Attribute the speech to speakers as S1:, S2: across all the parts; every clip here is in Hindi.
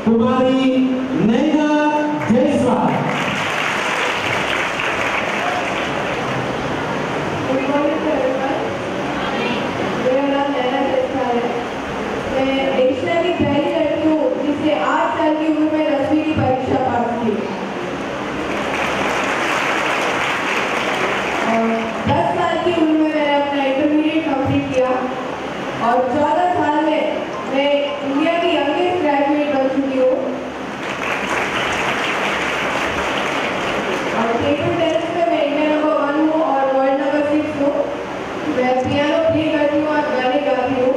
S1: कुमारी नेहा जायसवाल।
S2: मेरा नाम नेहा जायसवाल है। मैं एशिया की पहली लड़की हूँ जिसने 8 साल की उम्र में 10वीं की परीक्षा पास की और 10 साल की उम्र में मैंने अपना इंटरमीडिएट कंप्लीट किया और 14 साल में मैं इंडिया की यंगेस्ट ग्रेजुएट बन चुकी हूँ। और टेबल टेनिस में मैं इंडिया नंबर 1 हूँ और वर्ल्ड नंबर 6 हूँ। मैं पियानो प्ले करती हूँ और गाने गाती हूँ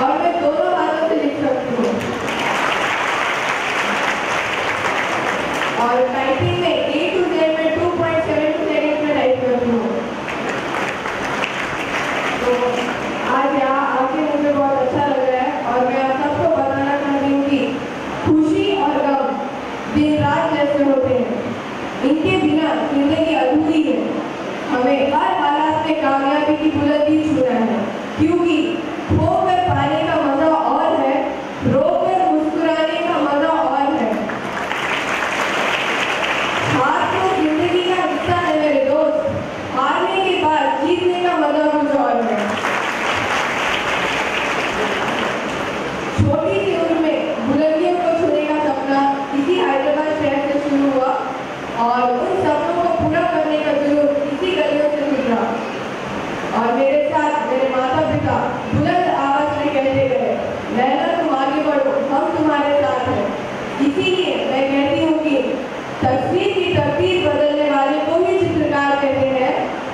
S2: और मैं दोनों हाथों से लिख सकती हूँ और टाइपिंग में A to Z में 2.72 सेकंड में टाइप करती हूँ। तो आज यहाँ आके मुझे बहुत अच्छा लग रहा है और मैं आप सबको बताना चाहती हूँ कि खुशी और गम दिन रात जैसे होते हैं, इनके बिना जिंदगी अधूरी है। हमें हर हालात में कामयाबी की बुलंदी छूना है, क्योंकि खोकर पाने का मजा और है, रोकर मुस्कुराने का मजा और है। हार तो जिंदगी का हिस्सा है मेरे दोस्त, हारने के बाद जीतने का मजा कुछ और है। छोटी सी उम्र में बुलंदियों को छूने का सपना इसी हैदराबाद शहर से शुरू हुआ और उन सपनों को पूरा करने का जुनून इसी गलियों से गुजरा। और मेरे साथ मेरे माता पिता बुलंद आवाज में कहते गए, नैना तुम आगे बढ़ो, हम तुम्हारे साथ हैं। इसीलिए मैं कहती हूँ कि तस्वीर की तकदीर बदलने वाले को ही चित्रकार कहते हैं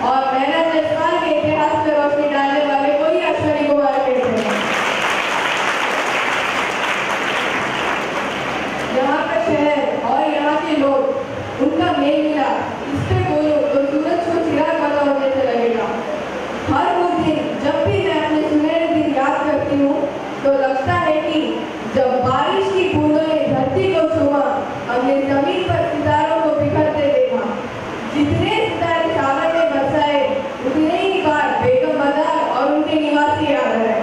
S2: और नैना जायसवाल के इतिहास में रोशनी डालने वाले को ही अश्वनी कुमार कहते हैं। यहाँ का शहर और यहाँ के लोग, उनका मेल मिला, इस पे बोलो तो सूरज को चिराग पैदा होने से लगेगा। हर वो दिन जब भी मैं अपने सुनहरे दिन याद करती हूँ तो लगता है कि जब बारिश की बूंदों ने धरती को छुआ, हमने जमीन पर सितारों को बिखरते देखा। जितने सितारे सावन में बरसाए, उतने ही बार बेगम बाजार और उनके निवासी याद आए।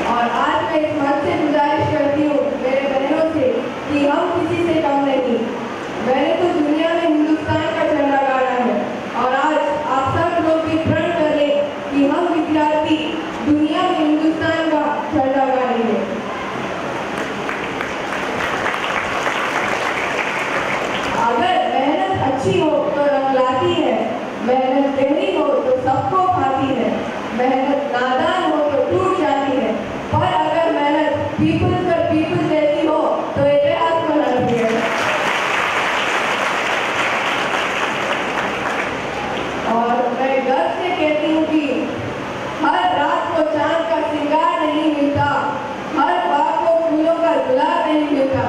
S2: और आज मैं इस मंच से गुजारिश करती हूँ मेरे बहनों से कि हम किसी से कम नहीं। मैंने तो दुनिया में हिंदुस्तान का झंडा गाड़ा है और आज आप सब लोग भी प्रण कर लें कि हम विद्यार्थी दुनिया में हिंदुस्तान का झंडा गाड़ेंगे। अगर मेहनत अच्छी हो तो रंग लाती है, मेहनत गहरी हो तो सबको भाती है, मेहनत नादान हो तो टूट जाती है, पर अगर मेहनत पीपल पर पीपल जैसी हो तो इतिहास बनाती है। और मैं गर्व से कहती हूँ कि हर रात को चांद का श्रृंगार नहीं मिलता, हर बाग को फूलों का गुलाब नहीं मिलता।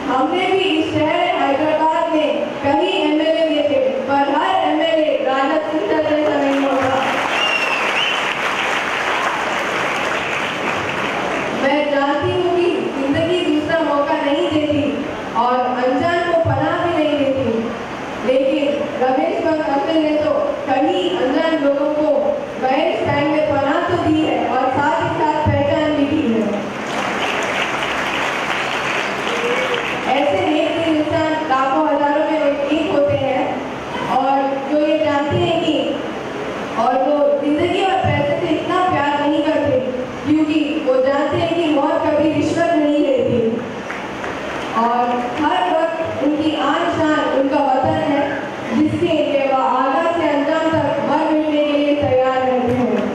S2: हमने भी इस शहर हैदराबाद में कई एमएलए देखे, पर हर एमएलए राजद सिंह जैसा नहीं होता। मैं जानती हूँ कि जिंदगी दूसरा मौका नहीं देती और अनजान को पनाह भी नहीं देती, लेकिन रमेश भट्ट अंकल ने तो कई अनजान लोगों को महेश बैंक में पनाह तो दी है और साथ ही साथ पहचान भी दी है। ऐसे नेक इंसान लाखों हजारों में एक होते हैं और जो ये जानते हैं कि और वो जिंदगी और पैसे से इतना प्यार नहीं करते, क्योंकि वो जानते हैं कि मौत कभी रिश्वत नहीं लेती और हर वक्त उनकी आन शान उनका वतन है, जिसके लिए वह आगा से अंजाम तक मर मिटने के लिए तैयार रहते हैं।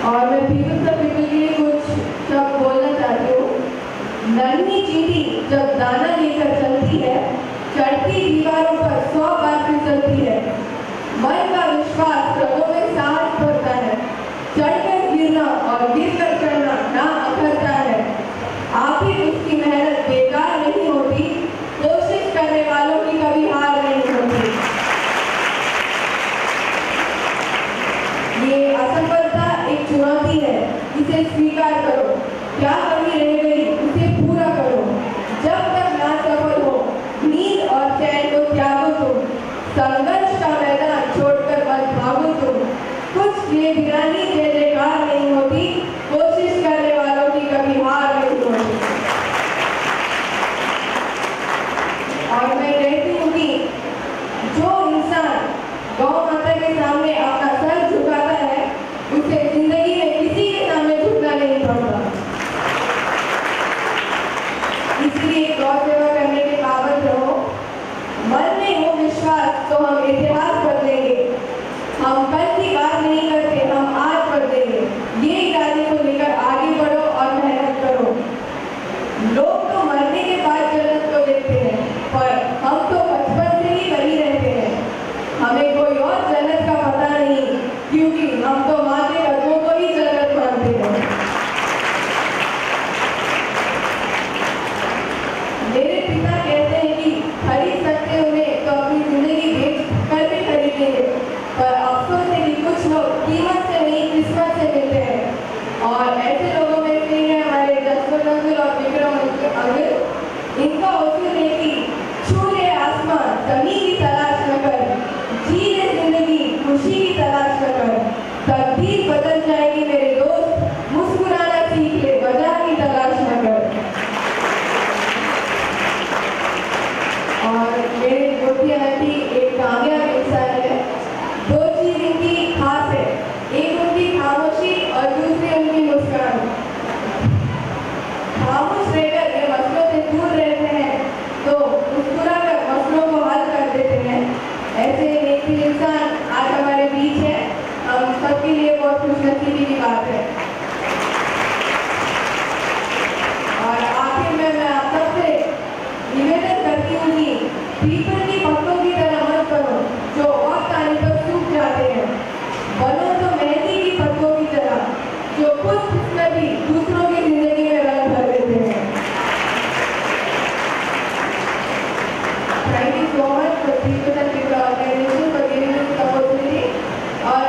S2: और मैं पीपल से पीपल के लिए कुछ शब्द बोलना चाहती हूँ। नन्ही चींटी जब दाना लेकर चलती है, चढ़ती दीवारों पर 100 बार फिसलती है। मन का विश्वास रगों में साहस भरता है, चढ़कर गिरना और गिरकर चढ़ना ना अखरता है। आप ही उसकी मेहनत बेकार नहीं होती, कोशिश करने वालों की कभी हार नहीं होती। ये असफलता एक चुनौती है, इसे स्वीकार करो। क्या कमी रह गई उसे पूरा करो। जब तक ना सफल हो, नींद और चैन को त्यागो तुम, संघर्ष का मैदान छोड़कर मत भागो तुम। ये वीरानी जय जयकार नहीं होती, कोशिश करने वालों की कभी हार नहीं होती। और मैं कहती हूँ कि जो इंसान गौ माता के सामने अपना सर झुकाता है, उसे जिंदगी में किसी के सामने झुकना नहीं पड़ता। इसलिए गौ सेवा करने के काबिल रहो। मन में हो विश्वास तो हम इतिहास बदलेंगे। हम कल की बात नहीं करते, हम आज बदलेंगे। ये इरादे को लेकर आगे बढ़ो और मेहनत करो। लोग तो मरने के बाद जन्नत को देखते हैं, पर हम तो बचपन से ही वही रहते हैं। हमें कोई और जन्नत का पता नहीं, क्योंकि हम तो माँ के कदमों को ही जन्नत मानते हैं। मेरे पिता कहते हैं कि खरीद सकते उन्हें तो अपनी जिंदगी बेच कर भी खरीदेंगे, पर अफसोस है कि कुछ लोग कीमत से नहीं किस्मत से मिलते हैं। और ऐसे लोगों में से हैं हमारे जसवंत अंकल और विक्रम अंकल। इनका उसूल है कि छू ले आसमान कमी की तलाश न कर, जी ले जिंदगी खुशी की तलाश न कर, तकदीर बदल जाएगी मेरे दोस्त, मुस्कुराना सीख ले वजह की तलाश न कर। और मेरे गोपिया आंटी एक कामयाब इंसान है। दो चीज इनकी खास है, एक उनकी खामोशी और दूसरी उनकी मुस्कान। खामोश रहकर ये मसलों से दूर रहते हैं तो मुस्कुराकर मसलों को हल कर देते हैं। ऐसे एक ही इंसान आज हमारे बीच है, हम सबके लिए बहुत खुशनसीबी की बात है। और आखिर में मैं आप सबसे निवेदन करती हूँ कि पीपल की पत्तों की तरह मत बनो जो वक्त आने पर सूख जाते हैं। बनो तो मेहंदी की पत्तों की तरह जो खुद खुशकर भी दूसरों की जिंदगी में रंग भर देते हैं। Thank you so much for people and people organization for giving us the opportunity. और